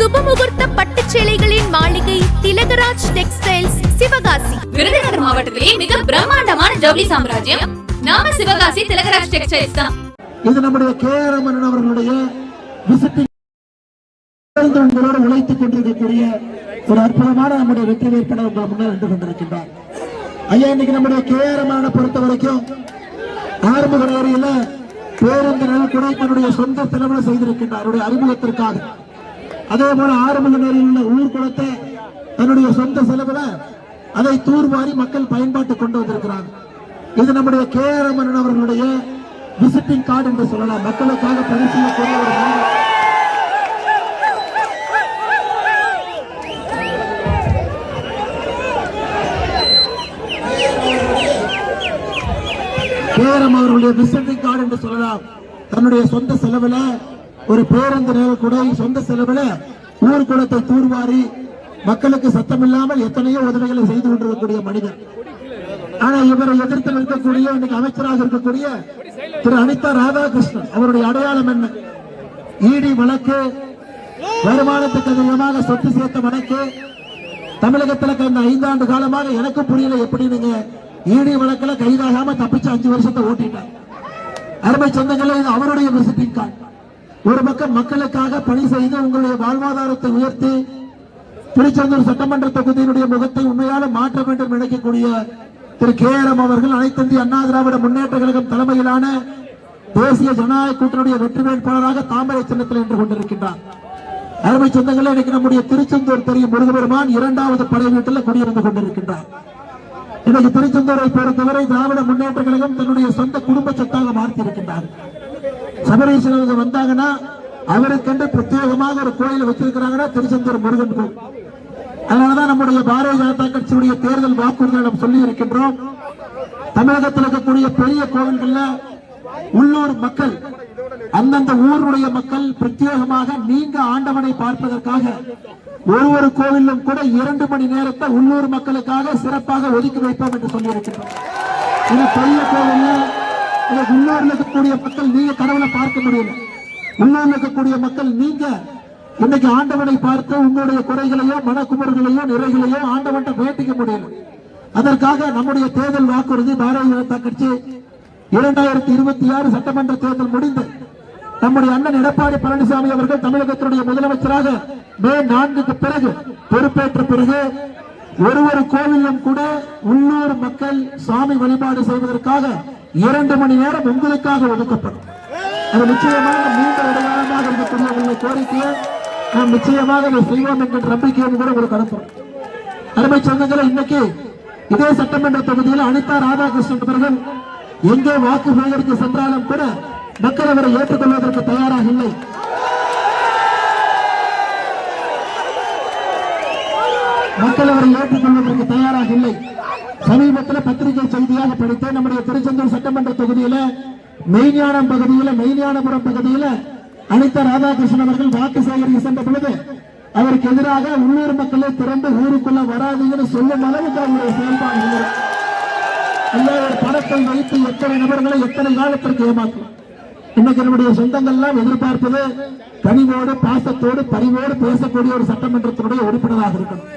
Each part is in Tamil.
சுபமுகூர்த்த பட்டுச்சேலைகளின் மாளிகை திலகராஜ் டெக்ஸ்டைல்ஸ் சிவகாசி. விருதுநகர் மாவட்டத்திலே மிக பிரம்மாண்டமான ஜவுளி சாம்ராஜ்யம் நாம சிவகாசி திலகராஜ் டெக்ஸ்டைல்ஸ் தான். இது நம்முடைய KRM அவர்களுடைய விசிட்டிங் உழைத்துக் கொண்டிருக்கக்கூடிய ஒரு அற்புதமான நம்முடைய வெற்றி வேட்பாளர் உங்கள் முன்னால் நின்று கொண்டிருக்கின்றார். ஐயா, இன்னைக்கு நம்முடைய KRM பொறுத்த வரைக்கும் ஆரம்ப கடையில பேருந்து நலக்குறை தன்னுடைய சொந்த செலவில் செய்திருக்கின்றார் அவருடைய அறிமுகத்திற்காக. அதே போல ஆரம்ப கடையில் உள்ள ஊர் குளத்தை தன்னுடைய சொந்த செலவில் அதை தூர்வாரி மக்கள் பயன்பாட்டு கொண்டு வந்திருக்கிறார். இது நம்முடைய KRM அவர்களுடைய விசிட்டிங் கார்டு என்று சொல்லலாம். மக்களுக்காக பணி செய்யக்கூடிய ஒரு KRM அவர்களுடைய விசிட்டிங் கார்டு என்று சொல்லலாம். தன்னுடைய சொந்த செலவுல ஒரு பேருந்து கூட சொந்த செலவுல ஊர் குளத்தை தூர்வாரி மக்களுக்கு சத்தம் இல்லாமல் எத்தனையோ உதவிகளை செய்து கொண்டிருக்கக்கூடிய மனிதர். ஆனா இவரை எதிர்த்து நிற்கக்கூடிய இன்னைக்கு அமைச்சராக இருக்கக்கூடிய திரு அனிதா ராதாகிருஷ்ணன் அவருடைய அடையாளம் என்ன? இடி வழக்கு, வருமானத்துக்கு அதிகமாக சொத்து சேர்த்த வழக்கு தமிழகத்தில் கடந்த 5 ஆண்டு காலமாக எனக்கும் புரியல. எப்படி நீங்க இடி வழக்குல கைதாகாம தப்பிச்சு 5 வருஷத்தை ஓட்டிட்டார். அருமை சொந்தங்களே, இது அவருடைய விசிட்டிங் கார்டு. ஒரு பக்கம் மக்களுக்காக பணி செய்து உங்களுடைய வாழ்வாதாரத்தை உயர்த்தி திருச்செந்தூர் சட்டமன்ற தொகுதியினுடைய முகத்தை உண்மையால மாற்ற வேண்டும் நினைக்கக்கூடிய திரு KRM அவர்கள் அனைத்து இந்திய அண்ணா திராவிட முன்னேற்ற கழகம் தலைமையிலான தேசிய ஜனநாயக கூட்டணியுடைய வெற்றி வேட்பாளராக தாமரை சின்னத்தில் நின்று கொண்டிருக்கின்றார். அருமை சொந்தங்களே, இன்னைக்கு நம்முடைய திருச்செந்தூர் தெரியும் முருகபெருமான் 2வது படை வீட்டில் குடியிருந்து கொண்டிருக்கின்றார். இன்னைக்கு திருச்செந்தூரை பொறுத்தவரை திராவிட முன்னேற்ற கழகம் தன்னுடைய சொந்த குடும்ப சொத்தாக மாற்றி இருக்கின்றார். சபரீஸ்வரர் வந்தாங்கன்னா அவருக்கென்று பிரத்யேகமாக ஒரு கோயிலை வச்சிருக்கிறாங்கன்னா திருச்செந்தூர் முருகன் கோயில். அதனாலதான் நம்முடைய பாரதிய ஜனதா கட்சியுடைய தேர்தல் வாக்குறுதிகளை நாம் சொல்லி இருக்கின்றோம். தமிழகத்தில் இருக்கக்கூடிய பெரிய கோவில்கள்ல உள்ளூர் மக்கள், அந்தந்த ஊருடைய மக்கள் பிரத்யேகமாக நீங்க ஆண்டவனை பார்ப்பதற்காக ஒரு கோவிலும் கூட 2 மணி நேரத்தை உள்ளூர் மக்களுக்காக சிறப்பாக ஒதுக்கி வைப்போம் என்று சொல்லி இருக்கின்றோம். இது பெரிய கோவில். உள்ளூர்ல இருக்கக்கூடிய மக்கள் நீங்க கடவுளை பார்க்க முடியல. உள்ளூர்ல இருக்கக்கூடிய மக்கள் நீங்க இன்னைக்கு ஆண்டவனை பார்த்து உங்களுடைய குறைகளையோ மனக்குமர்களையோ நிறைகளையோ ஆண்டவன் வேண்டிக்க முடியல. அதற்காக நம்முடைய தேர்தல் வாக்குறுதி பாரதிய ஜனதா கட்சி 2026 சட்டமன்ற தேர்தல் முடிந்து நம்முடைய அண்ணன் எடப்பாடி பழனிசாமி அவர்கள் தமிழகத்தினுடைய முதலமைச்சராக மே 4க்கு பிறகு பொறுப்பேற்ற பிறகு ஒரு கோவிலும் கூட உள்ளூர் மக்கள் சாமி வழிபாடு செய்வதற்காக 2 மணி நேரம் உங்களுக்காக ஒதுக்கப்படும். அது நிச்சயமாக நீண்ட இடைக்காலமாக இருக்கக்கூடிய உங்களுடைய கோரிக்கையை நாம் நிச்சயமாக செய்வோம் என்ற நம்பிக்கையை கூட உங்களுக்கு அனுப்புறோம். அருமை சொந்தங்களை, இன்னைக்கு இதே சட்டமன்ற தொகுதியில் அனிதா ராதாகிருஷ்ணன் அவர்கள் எங்கே வாக்கு சேகரிக்க சென்றாலும் கூட மக்கள் அவரை ஏற்றுக்கொள்வதற்கு தயாராக இல்லை. மக்கள் அவரை ஏற்றுக்கொள்வதற்கு தயாராக இல்லை. சமீபத்தில் பத்திரிகை செய்தியாக படித்த நம்முடைய திருச்செந்தூர் சட்டமன்ற தொகுதியில மெய்ஞானபுரம் பகுதியில் அனிதா ராதாகிருஷ்ணன் அவர்கள் வாக்கு சேகரிக்க சென்ற பொழுது அவருக்கு எதிராக உள்ளூர் மக்களை திறந்து ஊருக்குள்ள வராதுன்னு சொல்லும் அளவுக்கு அவருடைய செயல்பாடு ஒரு பணத்தை வைத்து எத்தனை நபர்களை எத்தனை காலத்திற்கு ஏமாற்றும். இன்னைக்கு நம்முடைய சொந்தங்கள்லாம் எதிர்பார்ப்பது கனிவோடு பாசத்தோடு பரிவோடு பேசக்கூடிய ஒரு சட்டமன்றத்தினுடைய உறுப்பினராக இருக்கணும்.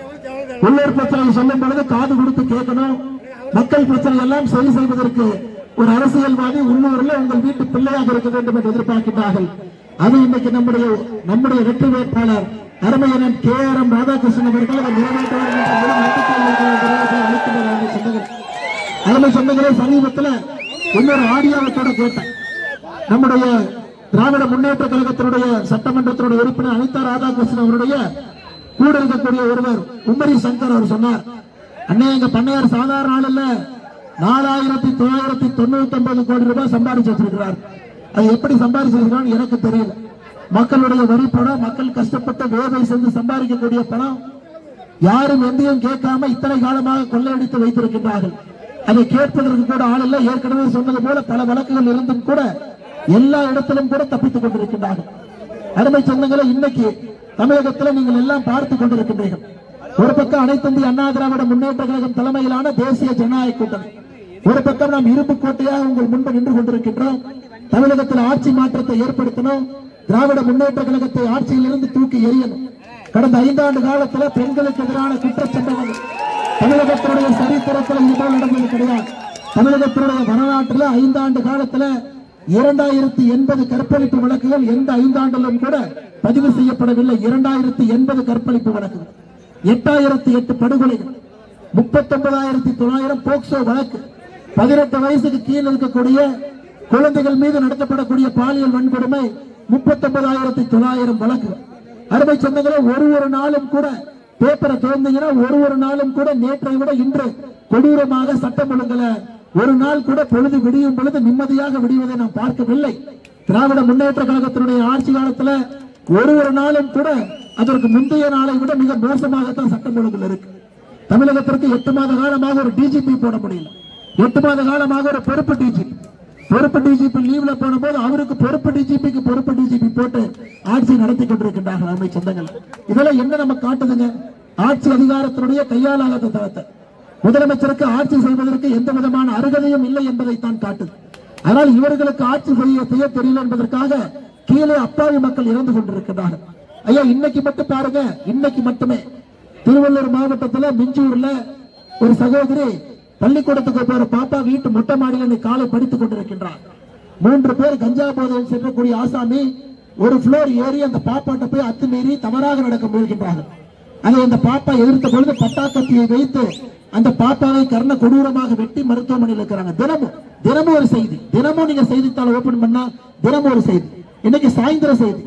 உள்ளூர் பிரச்சனை சொல்லும் பொழுது காது கொடுத்து கேட்கணும். மக்கள் பிரச்சனை எல்லாம் சரி செய்வதற்கு ஒரு அரசியல்வாதி உள்ளூரில் உங்கள் வீட்டு பிள்ளையாக இருக்க வேண்டும் என்று எதிர்பார்க்கிறார்கள். அது இன்னைக்கு நம்முடைய வெற்றி வேட்பாளர் அருமையன் KRM ராதாகிருஷ்ணன் அவர்கள் அதை நிறைவேற்றுவார் அருமை சொந்தங்களே, சமீபத்தில் இன்னொரு ஆடியோவத்தோட கேட்டேன். நம்முடைய திராவிட முன்னேற்ற கழகத்தினுடைய சட்டமன்றத்தினுடைய உறுப்பினர் அனிதா ராதாகிருஷ்ணன் அவருடைய கூட இருக்கக்கூடிய ஒருவர் உம்மரி சங்கர் அவர் சொன்னார், அண்ணே எங்க பண்ணையார் சாதாரண ஆள் இல்ல, 4999 கோடி ரூபாய் சம்பாதிச்சு வச்சிருக்கிறார். அது எப்படி சம்பாதிச்சிருக்கான்னு எனக்கு தெரியல. மக்களுடைய வரி பணம், மக்கள் கஷ்டப்பட்டு வேலை செஞ்சு சம்பாதிக்கக்கூடிய பணம் யாரும் எந்தையும் கேட்காம இத்தனை காலமாக கொள்ளையடித்து வைத்திருக்கின்றார்கள். அதை கேட்பதற்கு கூட ஆள் இல்லை. ஏற்கனவே சொன்னது போல பல வழக்குகள் இருந்தும் கூட எல்லா இடத்திலும் கூட தப்பித்துக் கொண்டிருக்கின்றார்கள். அருமை சொந்தங்களை, இன்னைக்கு தமிழகத்தில் நீங்கள் எல்லாம் பார்த்துக் கொண்டிருக்கின்றீர்கள். ஒரு பக்கம் அனைத்து இந்திய அண்ணா திராவிட முன்னேற்ற கழகம் தலைமையிலான தேசிய ஜனநாயக கூட்டணி, ஒரு பக்கம் நாம் இரும்பு கோட்டையாக உங்கள் முன்பு நின்று கொண்டிருக்கின்றோம். தமிழகத்தில் ஆட்சி மாற்றத்தை ஏற்படுத்தணும். திராவிட முன்னேற்ற கழகத்தை ஆட்சியிலிருந்து தூக்கி எறியணும். கடந்த 5 ஆண்டு காலத்துல பெண்களுக்கு எதிரான குற்றச்சம்பவங்கள் தமிழகத்தினுடைய சரித்திரத்தில் இதுபோல் நடந்தது கிடையாது. தமிழகத்தினுடைய வரலாற்றில் 5 ஆண்டு காலத்துல 2080 கற்பழிப்பு வழக்குகள் எந்த 5 ஆண்டிலும் கூட பதிவு செய்யப்படவில்லை. 2080 கற்பழிப்பு வழக்குகள், 8008 படுகொலைகள், 39,900 போக்சோ வழக்கு, 18 வயசுக்கு கீழே இருக்கக்கூடிய குழந்தைகள் மீது நடத்தப்படக்கூடிய பாலியல் வன்கொடுமை 39,900 வழக்குகள். அருமை சொந்தங்களே, ஒரு நாளும் கூட பேப்பரை திறந்தீங்கன்னா ஒரு நாளும் கூட நேற்றை விட இன்று கொடூரமாக சட்டம் ஒழுங்கல ஒரு நாள் கூட பொழுது விடியும் பொழுது நிம்மதியாக விடிவதை நாம் பார்க்கவில்லை. திராவிட முன்னேற்ற கழகத்தினுடைய ஆட்சி காலத்துல ஒரு நாளும் கூட அதற்கு முந்தைய நாளை விட மிக மோசமாகத்தான் சட்டம் ஒழுங்குல இருக்கு. தமிழகத்திற்கு 8 மாத காலமாக ஒரு டிஜிபி போட முடியல. 8 மாத காலமாக ஒரு பொறுப்பு டிஜிபி லீவ்ல போன போது அவருக்கு பொறுப்பு டிஜிபி போட்டு ஆட்சி நடத்தி கொண்டிருக்கின்றார்கள். அருமை சொந்தங்கள், இதெல்லாம் என்ன நம்ம காட்டுதுங்க? ஆட்சி அதிகாரத்தினுடைய கையாளாத தரத்தை, முதலமைச்சருக்கு ஆட்சி செய்வதற்கு எந்த விதமான அருகதையும் இல்லை என்பதை தான் காட்டுது. ஆனால் இவர்களுக்கு ஆட்சி செய்ய தெரியல என்பதற்காக கீழே அப்பாவி மக்கள் இறந்து கொண்டிருக்கிறார்கள். ஐயா, இன்னைக்கு மட்டும் பாருங்க, இன்னைக்கு மட்டுமே திருவள்ளூர் மாவட்டத்தில் மிஞ்சூர்ல ஒரு சகோதரி பள்ளிக்கூடத்துக்கு போற பாப்பா வீட்டு மொட்டை மாடியில் காலை படித்துக் கொண்டிருக்கின்றார். 3 பேர் கஞ்சா போதையில் செல்லக்கூடிய ஆசாமி ஒரு புளோர் ஏறி அந்த பாப்பாட்ட போய் அத்துமீறி தவறாக நடக்க முயல்கின்றார்கள். அதை அந்த பாப்பா எதிர்த்த பொழுது பட்டாக்கத்தியை வைத்து அந்த பாப்பாவை கர்ண கொடூரமாக வெட்டி மருத்துவமனையில் இருக்கிறாங்க. தினமும் ஒரு செய்தி, தினமும் நீங்க செய்தித்தாள் ஓபன் பண்ணா தினமும் ஒரு செய்தி. இன்னைக்கு சாயந்தர செய்தி,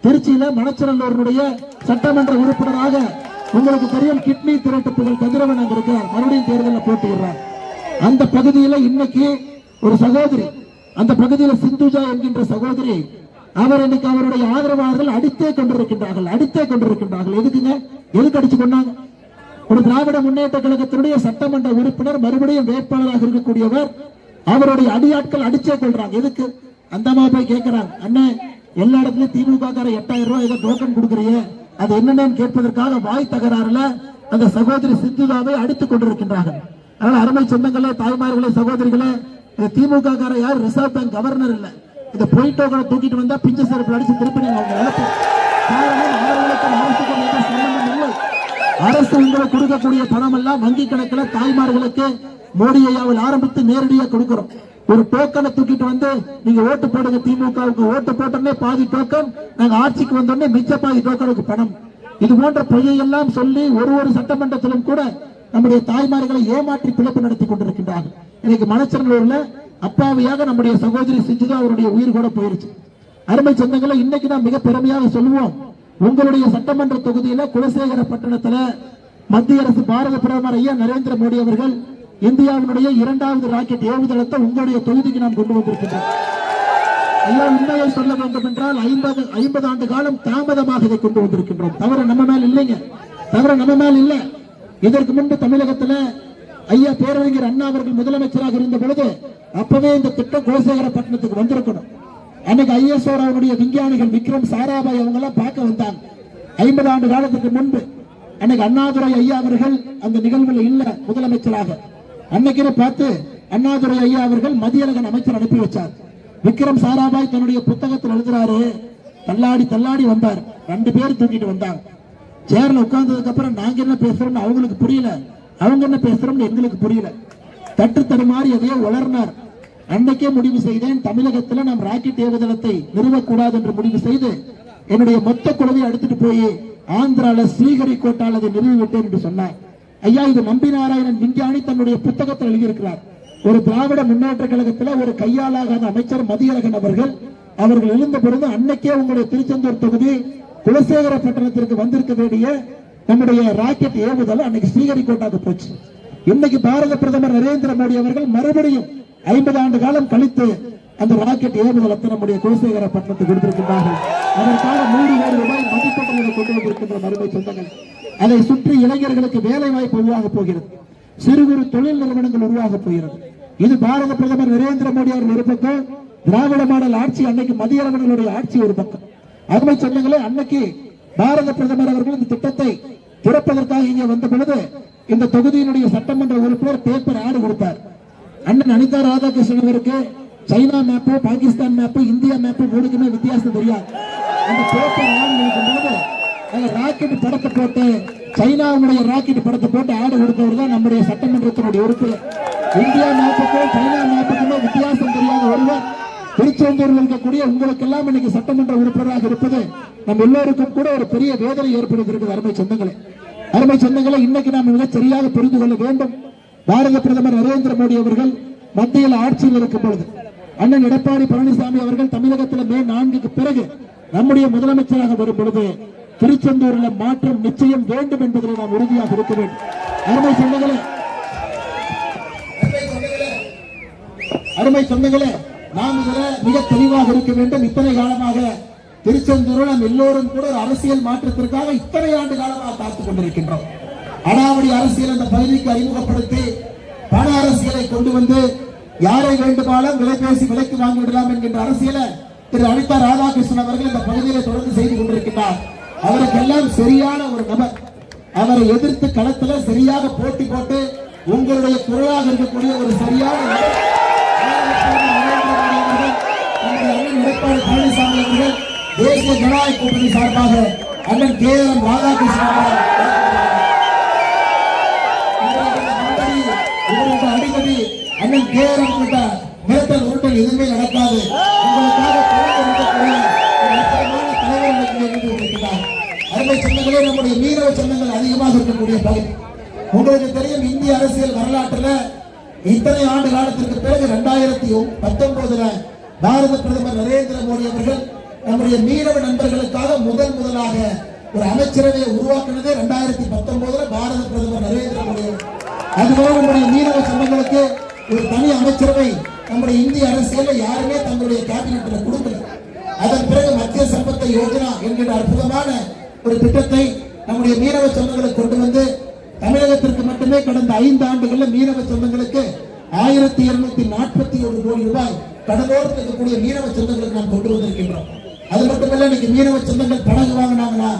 திருச்சியில மணச்சநல்லூருடைய சட்டமன்ற உறுப்பினராக உங்களுக்கு தெரியும் கிட்னி திரட்டு புகழ் கதிரவன் அங்க இருக்கிறார், மறுபடியும் தேர்தலில் போட்டியிடுறார். அந்த பகுதியில இன்னைக்கு ஒரு சகோதரி, அந்த பகுதியில் சிந்துஜா என்கின்ற சகோதரி, அவர் இன்னைக்கு அவருடைய ஆதரவாளர்கள் அடித்தே கொண்டிருக்கின்றார்கள். எதுக்குங்க? எதுக்கு அடிச்சு கொண்டாங்க? ஒரு திராவிட முன்னேற்ற கழகத்தினுடைய சட்டமன்ற உறுப்பினர், மறுபடியும் வேட்பாளராக இருக்கக்கூடியவர், அவருடைய அடியாட்கள் அடிச்சே கொள்றாங்க. எதுக்கு? அந்த அம்மா போய் கேட்கிறாங்க, அண்ணே எல்லா இடத்துலயும் திமுக 8000 ரூபாய் ஏதோ டோக்கன் கொடுக்குறீங்க, அது என்னன்னு கேட்பதற்காக வாய் தகராறுல அந்த சகோதரி சிந்துதாவை அடித்துக் கொண்டிருக்கின்றார்கள். அதனால அருமை சொந்தங்களே, தாய்மார்களே, சகோதரிகளே, திமுக யார் ரிசர்வ் பேங்க் கவர்னர் இல்ல. இந்த பொய் டோக்கனை தூக்கிட்டு வந்தா பிஞ்சு செருப்பு அடிச்சு திருப்பி நீங்க அவங்க அரசு உங்களுக்கு கொடுக்கக்கூடிய பணம் எல்லாம் வங்கி கணக்கில் தாய்மார்களுக்கு மோடி ஐயாவில் ஆரம்பித்து நேரடியாக கொடுக்கிறோம். ஒரு டோக்கனை தூக்கிட்டு வந்து நீங்க ஓட்டு போடுங்க திமுகவுக்கு, ஓட்டு போட்டோன்னே பாதி டோக்கன், நாங்க ஆட்சிக்கு வந்தோடனே மிச்ச பாதி டோக்கனுக்கு பணம். இது போன்ற பொய்யெல்லாம் சொல்லி ஒரு சட்டமன்றத்திலும் கூட நம்முடைய தாய்மார்களை ஏமாற்றி பிழைப்பு நடத்தி கொண்டிருக்கின்றார்கள். இன்னைக்கு மணச்சநல்லூர்ல அப்பாவியாக நம்முடைய சகோதரி சிஞ்சுதா அவருடைய உயிர் கூட போயிருச்சு. அருமை சொந்தங்களை, இன்னைக்கு நான் மிக பெருமையாக சொல்லுவோம், உங்களுடைய சட்டமன்ற தொகுதியில குலசேகர பட்டணத்துல மத்திய அரசு பாரத பிரதமர் ஐயா நரேந்திர மோடி அவர்கள் இந்தியாவினுடைய 2வது ராக்கெட் ஏவுதளத்தை உங்களுடைய தொகுதிக்கு நாம் கொண்டு வந்திருக்கின்றோம். ஐயா, உண்மையை சொல்ல வேண்டும் என்றால் 50 ஆண்டு காலம் தாமதமாக இதை கொண்டு வந்திருக்கின்றோம். தவிர நம்ம மேல் இல்ல. இதற்கு முன்பு தமிழகத்துல ஐயா பேரறிஞர் அண்ணா அவர்கள் முதலமைச்சராக இருந்த பொழுது அப்பவே இந்த திட்டம் குலசேகரப்பட்டினத்துக்கு வந்திருக்கணும். அன்னைக்கு ஐஎஸ்ஓ விஞ்ஞானிகள் விக்ரம் சாராபாய் அவங்க எல்லாம் பார்க்க வந்தாங்க 50 ஆண்டு காலத்துக்கு முன்பு. அன்னைக்கு அண்ணாதுரை ஐயா அவர்கள் அந்த நிகழ்வுல இல்ல முதலமைச்சராக. அன்னைக்கு பார்த்து அண்ணாதுரை ஐயா அவர்கள் மதியழகன் அமைச்சர் அனுப்பி வச்சார். விக்ரம் சாராபாய் தன்னுடைய புத்தகத்தில் எழுதுறாரு, தள்ளாடி வந்தார், 2 பேர் தூக்கிட்டு வந்தாங்க. சேர்ல உட்கார்ந்ததுக்கு அப்புறம் நாங்க என்ன பேசுறோம்னு அவங்களுக்கு புரியல, அவங்க என்ன பேசுறோம்னு எங்களுக்கு புரியல. தட்டு தடுமாறி எதையோ வளர்னார். அன்னைக்கே முடிவு செய்தேன், தமிழகத்தில் நாம் ராக்கெட் ஏவுதளத்தை நிறுவக்கூடாது என்று முடிவு செய்து என்னுடைய மொத்த குழுவை எடுத்துட்டு போய் ஆந்திரால ஸ்ரீஹரிகோட்டால் அதை நிறுவிவிட்டேன் என்று சொன்னார். ஐயா, இது நம்பி நாராயணன் விஞ்ஞானி தன்னுடைய புத்தகத்தில் எழுதியிருக்கிறார். ஒரு திராவிட முன்னேற்ற கழகத்தில் ஒரு கையாளாகாத அமைச்சர் மதியழகன் அவர்கள் எழுந்த பொழுது அன்னைக்கே உங்களுடைய திருச்செந்தூர் தொகுதி குலசேகரப்பட்டினத்திற்கு வந்திருக்க வேண்டிய நம்முடைய ராக்கெட் ஏவுதல் அன்னைக்கு ஸ்ரீஹரிகோட்டாக்கு போச்சு. இன்னைக்கு பாரத பிரதமர் நரேந்திர மோடி அவர்கள் மறுபடியும் 50 ஆண்டு காலம் கழித்து அந்த ராக்கெட் ஏவுதளத்தை நம்முடைய குலசேகரப்பட்டினத்துக்கு கொடுத்திருக்கிறார்கள். அதற்காக 100 கோடி ரூபாய் மதிப்பீட்டில் கொண்டு வந்திருக்கின்ற அருமை சொந்தங்கள். அதை சுற்றி இளைஞர்களுக்கு வேலை வாய்ப்பு உருவாக போகிறது, சிறு குறு தொழில் நிறுவனங்கள் உருவாக போகிறது. இது பாரத பிரதமர் நரேந்திர மோடி அவர்கள் ஒரு பக்கம், திராவிட மாடல் ஆட்சி அன்னைக்கு மதியழகனுடைய ஆட்சி ஒரு பக்கம். அருமை சொந்தங்களே, அன்னைக்கு பாரத பிரதமர் அவர்கள் இந்த திட்டத்தை திறப்பதற்காக இங்கே வந்த பொழுது இந்த தொகுதியினுடைய சட்டமன்ற உறுப்பினர் பேப்பர் ஆடு கொடுத்தார். அண்ணன் அனிதா ராதாகிருஷ்ணன் அவருக்கு China map, Pakistan map, India map மூணுக்குமே வித்தியாசம் தெரியாது. அந்த பேப்பர் ஆடு கொடுக்கும் பொழுது ராக்கெட் படத்தை போட்டு சைனாவுடைய ராக்கெட் படத்தை போட்டு ஆடு கொடுத்தவர் தான் நம்முடைய சட்டமன்றத்தினுடைய உறுப்பினர். இந்தியா மேப்புக்கும் சைனா மேப்புக்குமே வித்தியாசம் தெரியாத ஒருவர் திருச்செந்தூரில் இருக்கக்கூடிய உங்களுக்கு எல்லாம் இன்னைக்கு சட்டமன்ற உறுப்பினராக இருப்பது நம்ம எல்லோருக்கும் கூட ஒரு பெரிய வேதனை ஏற்படுத்தியிருக்கிறது. அருமை சொந்தங்களே, இன்னைக்கு நாம் மிக சரியாக புரிந்து கொள்ள வேண்டும். பாரத பிரதமர் நரேந்திர மோடி அவர்கள் மத்தியில் ஆட்சியில் இருக்கும் பொழுது அண்ணன் எடப்பாடி பழனிசாமி அவர்கள் தமிழகத்தில் மே 4க்கு பிறகு நம்முடைய முதலமைச்சராக வரும் பொழுது திருச்செந்தூரில் மாற்றம் நிச்சயம் வேண்டும் என்பதில் நாம் உறுதியாக இருக்க வேண்டும். அருமை சொந்தங்களே, நாம் இதில் மிக தெளிவாக இருக்க வேண்டும். இத்தனை காலமாக திருச்செந்தூரில் நாம் எல்லோரும் கூட ஒரு அரசியல் மாற்றத்திற்காக இத்தனை ஆண்டு காலமாக காத்துக் கொண்டிருக்கின்றோம். அடாவடி அரசியல் அந்த பகுதிக்கு அறிமுகப்படுத்தி பண அரசியலை கொண்டு வந்து யாரை வேண்டுமானாலும் விலை பேசி விலைக்கு வாங்கிவிடலாம் என்கின்ற அரசியலை திரு அனிதா ராதாகிருஷ்ணன் அவர்கள் இந்த பகுதியில் தொடர்ந்து செய்து கொண்டிருக்கிறார். அவருக்கெல்லாம் சரியான ஒரு நபர். அவரை எதிர்த்து களத்தில் சரியாக போட்டி போட்டு உங்களுடைய குரலாக இருக்கக்கூடிய ஒரு சரியான எடப்பாடி பழனிசாமி அவர்கள் தேசிய ஜனநாயக கூட்டணி சார்பாக அண்ணன் KM ராதாகிருஷ்ணன் அடிக்கடி அண்ணன் KM மிரட்டல் உருட்டல் எதுவுமே நடக்காது. உங்களுக்காக அருமை சொந்தங்களே, நம்முடைய மீனவ சொந்தங்கள் அதிகமாக இருக்கக்கூடிய பகுதி. உங்களுக்கு தெரியும், இந்திய அரசியல் வரலாற்றில் இத்தனை ஆண்டு காலத்திற்கு பிறகு 2019 பாரத பிரதமர் நரேந்திர மோடி அவர்கள் நம்முடைய மீனவ நண்பர்களுக்காக முதலாக ஒரு அமைச்சரவையை உருவாக்கினது 2019 பாரத பிரதமர் நரேந்திர மோடி. அதுபோல நம்முடைய மீனவ சொந்தங்களுக்கு ஒரு தனி அமைச்சரவை நம்முடைய இந்திய அரசியலில் யாருமே தங்களுடைய கேபினெட்டில் கொடுக்கல. அதன் பிறகு மத்திய சம்பத்த யோஜனா என்கிற அற்புதமான ஒரு திட்டத்தை நம்முடைய மீனவ சொந்தங்களுக்கு கொண்டு வந்து தமிழகத்திற்கு மட்டுமே கடந்த 5 ஆண்டுகளில் மீனவ சொந்தங்களுக்கு 1241 கோடி ரூபாய் கடலோரத்தில் இருக்கக்கூடிய மீனவ சொந்தங்களுக்கு நாம் கொண்டு வந்திருக்கின்றோம். அது மட்டுமல்ல, இன்னைக்கு மீனவ சொந்தங்கள் படகு வாங்கினாங்கன்னா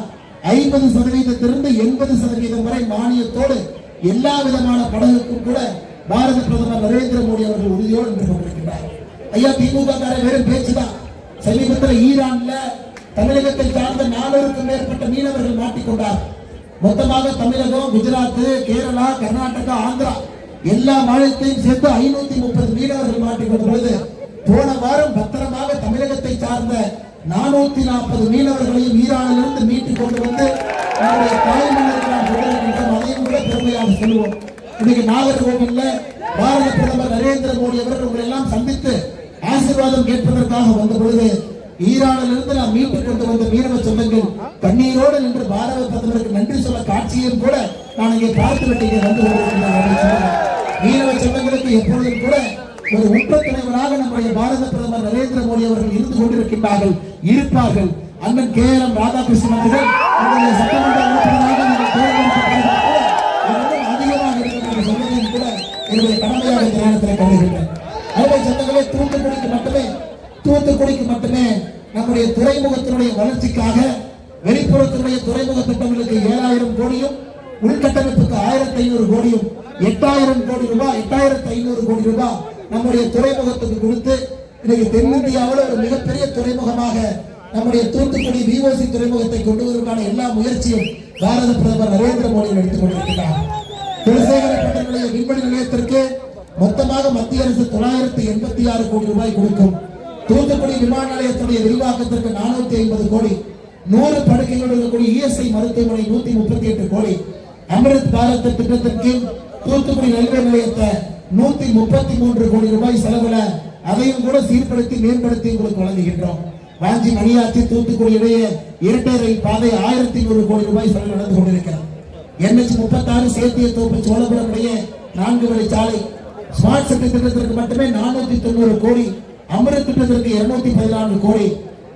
50%லிருந்து 80% வரை மானியத்தோடு எல்லா விதமான படகுக்கும் கூட பாரத பிரதமர் நரேந்திர மோடி அவர்கள் உறுதியோடு நின்று கொண்டிருக்கிறார். ஐயா, திமுக வெறும் பேச்சுதான். சமீபத்தில் ஈரான்ல தமிழகத்தை சார்ந்த 400க்கும் மேற்பட்ட மீனவர்கள் மாட்டிக்கொண்டார். மொத்தமாக தமிழகம், குஜராத், கேரளா, கர்நாடகா, ஆந்திரா எல்லா மாநிலத்தையும் சேர்த்து 530 மீனவர்கள் மாட்டிக்கொண்ட பொழுது போன வாரம் பத்திரமாக தமிழகத்தை சார்ந்த 440 மீனவர்களையும் ஈரானிலிருந்து மீட்டுக் கொண்டு வந்து நம்முடைய தாய் மன்னர்கள் அதையும் கூட பெருமையாக சொல்லுவோம். இன்னைக்கு நாகர்கோவில்ல பாரத பிரதமர் நரேந்திர மோடி அவர்கள் உங்களை எல்லாம் சந்தித்து ஆசீர்வாதம் கேட்பதற்காக வந்த பொழுது ஈரானிலிருந்து நாம் மீட்டுக் கொண்டு வந்த மீனவ சொந்தங்கள் கண்ணீரோடு நின்று பாரத பிரதமருக்கு நன்றி சொல்ல காட்சியும் கூட நான் இங்கே பார்த்துவிட்டு வந்து கொண்டிருக்கின்றேன். மீனவ சொந்தங்களுக்கு எப்பொழுதும் கூட ஒரு உற்ற தலைவராக நம்முடைய பாரத பிரதமர் நரேந்திர மோடி அவர்கள் இருந்து கொண்டிருக்கின்றார்கள், இருப்பார்கள். அண்ணன் KM ராதாகிருஷ்ணன் அவர்கள் நம்முடைய சட்டமன்ற உறுப்பினராக அதிகமாக இருக்கிற சொல்வதையும் கூட என்னுடைய கடமையாக இந்த நேரத்தில் கருதுகின்றேன். அருமை சொந்தங்களே, தூத்துக்குடிக்கு மட்டுமே நம்முடைய துறைமுகத்தினுடைய வளர்ச்சிக்காக வெளிப்புறத்தினுடைய துறைமுக திட்டங்களுக்கு 7000 கோடியும் உள்கட்டமைப்புக்கு 1500 கோடியும் 8000 கோடி ரூபாய் 8500 கோடி ரூபாய் நம்முடைய துறைமுகத்துக்கு கொடுத்து இன்னைக்கு தென்னிந்தியாவில் ஒரு மிகப்பெரிய துறைமுகமாக நம்முடைய தூத்துக்குடி VOC துறைமுகத்தை கொண்டு வருவதற்கான எல்லா முயற்சியும் பாரத பிரதமர் நரேந்திர மோடி எடுத்துக் கொண்டிருக்கிறார். குலசேகரப்பட்டினுடைய விண்வெளி நிலையத்திற்கு மொத்தமாக மத்திய அரசு 986 கோடி ரூபாய் கொடுக்கும். தூத்துக்குடி விமான நிலையத்துடைய விரிவாக்கத்திற்கு 450 கோடி, 100 படுக்கைகள் இருக்கக்கூடிய ESI மருத்துவமனை 138 கோடி, அமிர்த் பாரத் திட்டத்திற்கு தூத்துக்குடி ரயில்வே நிலையத்தை 133 கோடி ரூபாய் செலவுல அதையும் கூட சீர்படுத்தி மேம்படுத்தி உங்களுக்கு வழங்குகின்றோம். வாஞ்சி மணியாச்சி தூத்துக்குடி இடையே இரட்டை ரயில் பாதை 1100 கோடி ரூபாய் செலவு நடந்து கொண்டிருக்கிறது. NH 36 சேத்திய தோப்பு சோழபுரம் இடையே 4 வழி சாலை ஸ்மார்ட் சிட்டி திட்டத்திற்கு மட்டுமே 490 கோடி, அமிர்த் திட்டத்திற்கு 214 கோடி,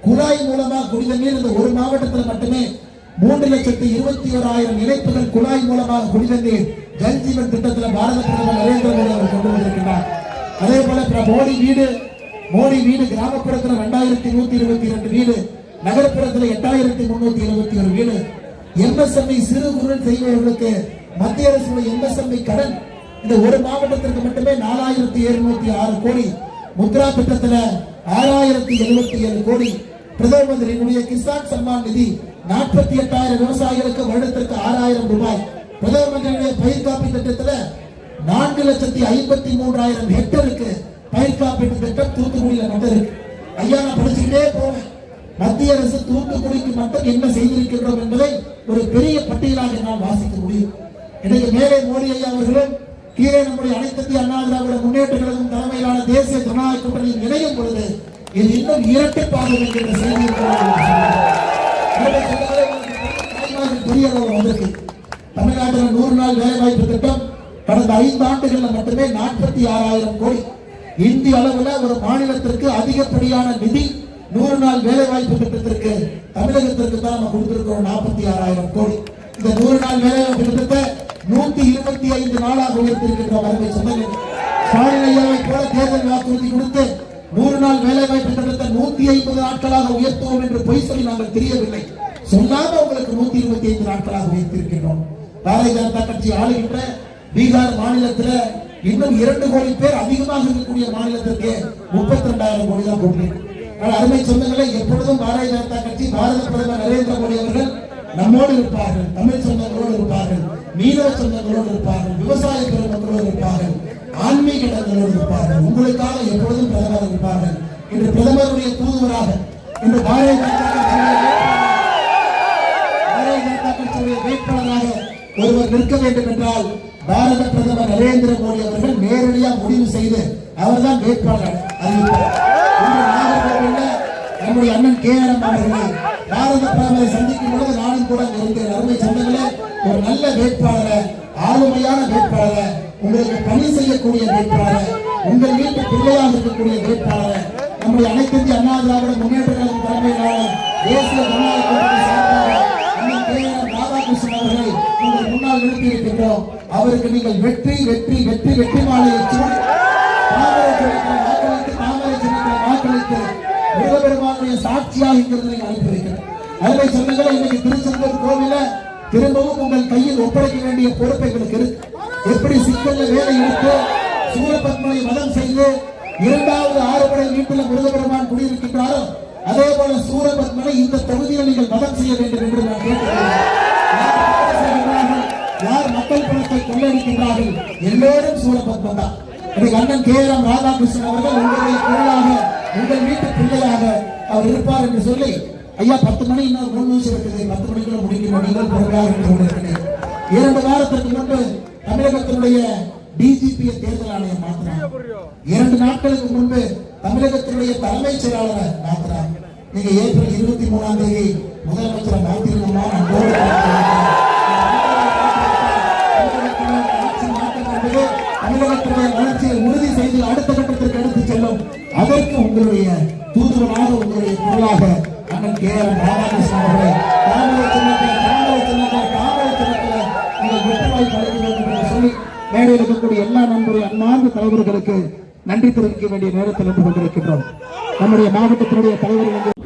குழாய் மூலமா குடிநீர் இந்த ஒரு மாவட்டத்தில் மட்டுமே 3,21,000 இணைப்புகள் குழாய் மூலமாக குடிநீர் ஜல் ஜீவன் திட்டத்தில் பாரத பிரதமர் நரேந்திர மோடி அவர் கொண்டு வந்திருக்கிறார். அதே போல மோடி வீடு கிராமப்புறத்தில் 2122 வீடு, நகர்ப்புறத்தில் 8371 வீடு. MSME சிறு குறு செய்பவர்களுக்கு மத்திய அரசு MSME கடன் இந்த ஒரு மாவட்டத்திற்கு மட்டுமே 4706 கோடி, முத்ரா திட்டத்தில் 6077 கோடி, பிரதம மந்திரியினுடைய கிசான் சம்மான் நிதி 48,000 விவசாயிகளுக்கு வருடத்திற்கு 6,000 ரூபாய். பிரதம மந்திரியுடைய பயிர் காப்பீட்டு திட்டத்தில் 4,53,000 ஹெக்டருக்கு பயிர் காப்பீட்டு திட்டம் தூத்துக்குடியில் நட்டிருக்கு. ஐயா, நான் படிச்சுக்கிட்டே போவேன். மத்திய அரசு தூத்துக்குடிக்கு மட்டும் என்ன செய்திருக்கின்றோம் என்பதை ஒரு பெரிய பட்டியலாக நான் வாசிக்க முடியும். இன்றைக்கு மேலே மோடி ஐயா அவர்களும் கீழே நம்முடைய அனைத்து இந்திய அண்ணா திராவிட முன்னேற்ற கழகம் தலைமையிலான தேசிய ஜனநாயக கூட்டணியில் இணையும் பொழுது இது இன்னும் இரட்டிப்பாகும் என்கின்ற செய்தி பெரிய அளவில் வந்திருக்கு. தமிழ்நாட்டில் 100 நாள் வேலைவாய்ப்பு திட்டம் கடந்த 5 ஆண்டுகளில் மட்டுமே 46,000 கோடி. இந்திய அளவில் ஒரு மாநிலத்திற்கு அதிகப்படியான நிதி 100 நாள் வேலைவாய்ப்பு திட்டத்திற்கு தமிழகத்திற்கு தான் நம்ம கொடுத்திருக்கிறோம் 46,000 கோடி. இந்த 100 நாள் வேலைவாய்ப்பு திட்டத்தை 125 நாளாக உயர்த்திருக்கின்ற வருகை சொன்னது. ஸ்டாலின் ஐயாவை போல தேர்தல் வாக்குறுதி கொடுத்து 100 நாள் வேலைவாய்ப்பு திட்டத்தை 150 நாட்களாக உயர்த்துவோம் என்று பொய் சொல்லி நாங்கள் தெரியவில்லை. சொல்லாம உங்களுக்கு 125 நாட்களாக உயர்த்திருக்கின்றோம். பாரதிய ஜனதா கட்சி ஆளுகின்ற பீகார் மாநிலத்தில் இன்னும் 2 கோடி பேர் அதிகமாக இருக்கக்கூடிய மாநிலத்திற்கு 32,000 கோடி தான் கொடுக்கிறேன். அருமை சொந்தங்களை எப்பொழுதும் பாரதிய ஜனதா கட்சி பாரத பிரதமர் நரேந்திர மோடி அவர்கள் நம்மோடு இருப்பார்கள். தமிழ் சொந்தங்களோடு இருப்பார்கள், மீனவ சொந்தங்களோடு இருப்பார்கள், விவசாய பெருமக்களோடு இருப்பார்கள், ஆன்மீக இடங்களோடு இருப்பார்கள். உங்களுக்காக எப்பொழுதும் பிரதமர் இருப்பார்கள். இன்று பிரதமருடைய தூதுவராக இன்று பாரதிய ஜனதா கட்சியுடைய வேட்பாளராக ஒருவர் நிற்க வேண்டும் என்றால் பாரத பிரதமர் நரேந்திர மோடி அவர்கள் நேரடியாக முடிவு செய்து அவர்தான் வேட்பாளர் அறிவிப்பார். நம்முடைய அண்ணன் KRM அவர்களை பாரத பிரதமரை சந்திக்கும் பொழுது நானும் கூட இருந்தேன். அருமை சொந்தங்களே, ஒரு நல்ல வேட்பாளரை, ஆளுமையான வேட்பாளரை, உங்களுக்கு பணி செய்யக்கூடிய வேட்பாளரை, உங்கள் வீட்டு பிள்ளையாக இருக்கக்கூடிய வேட்பாளரை நம்முடைய அனைத்து இந்திய அண்ணா திராவிட முன்னேற்ற கழகம் தலைமையிலான தேசிய ஜனநாயக கூட்டணி சார்பாக அண்ணன் KRM ராதாகிருஷ்ணன் அவர்களை உங்கள் முன்னால் நிறுத்தி இருக்கின்றோம். அவருக்கு நீங்கள் வெற்றி வெற்றி வெற்றி வெற்றி மாலையை சூடி தாமரை சின்னத்தில் வாக்களித்து முருகப்பெருமானுடைய சாட்சியாக இங்கிருந்து அனுப்பி வைக்கிறேன். அருமை சொந்தங்களை, இன்னைக்கு திருச்செந்தூர் கோவில திரும்பவும் உங்கள் கையில் ஒப்படைக்க வேண்டிய பொறுப்பை எங்களுக்கு இருக்கு. எப்படி சிக்கல்ல வேலை எடுத்து சூரபத்மனை வதம் செய்து 2வது ஆறுபடை வீட்டில் முருகப்பெருமான் குடியிருக்கின்றாரோ அதே போல சூரபத்மனை இந்த தொகுதியில் நீங்கள் வதம் செய்ய வேண்டும் என்று நான் கேட்டுக்கொள்கிறேன். யார் மக்கள் பணத்தை கொள்ளடிக்கின்றார்கள் எல்லோரும் சூரபத்மன் தான். அண்ணன் KRM ராதாகிருஷ்ணன் அவர்கள் உங்களுடைய குரலாக, உங்கள் வீட்டு பிள்ளையாக அவர் இருப்பார் என்று சொல்லி, ஐயா 10 மணி இன்னும் 3 நிமிஷம் இருக்குது, 10 மணிக்குள்ள முடிக்கணும், நீங்கள் பொறுப்பாக என்று கொண்டிருக்கிறேன். 2 வாரத்திற்கு முன்பு தமிழகத்தினுடைய DGP-யை தேர்தல் ஆணையம் மாற்றினார். 2 நாட்களுக்கு முன்பு தமிழகத்தினுடைய தலைமைச் செயலாளரை மாற்றினார். நீங்க ஏப்ரல் 23ஆம் தேதி முதலமைச்சரை மாற்றிருக்கோமா? தமிழகத்துடைய வளர்ச்சியை உறுதி செய்து அடுத்த கட்டத்திற்கு எடுத்து செல்லும். அதற்கு உங்களுடைய தூதுவனாக, உங்களுடைய குரலாக அண்ணன் KRM ராதாகிருஷ்ணன் அவர்களை தாமரை சின்னத்தில் நீங்கள் வெற்றிவாய் பழக வேண்டும் என்று சொல்லி மேடையில் இருக்கக்கூடிய எல்லா நண்பருடைய அன்பார்ந்த தலைவர்களுக்கு நன்றி தெரிவிக்க வேண்டிய நேரத்தில் இருந்து கொண்டிருக்கின்றோம். நம்முடைய மாவட்டத்தினுடைய தலைவர்கள்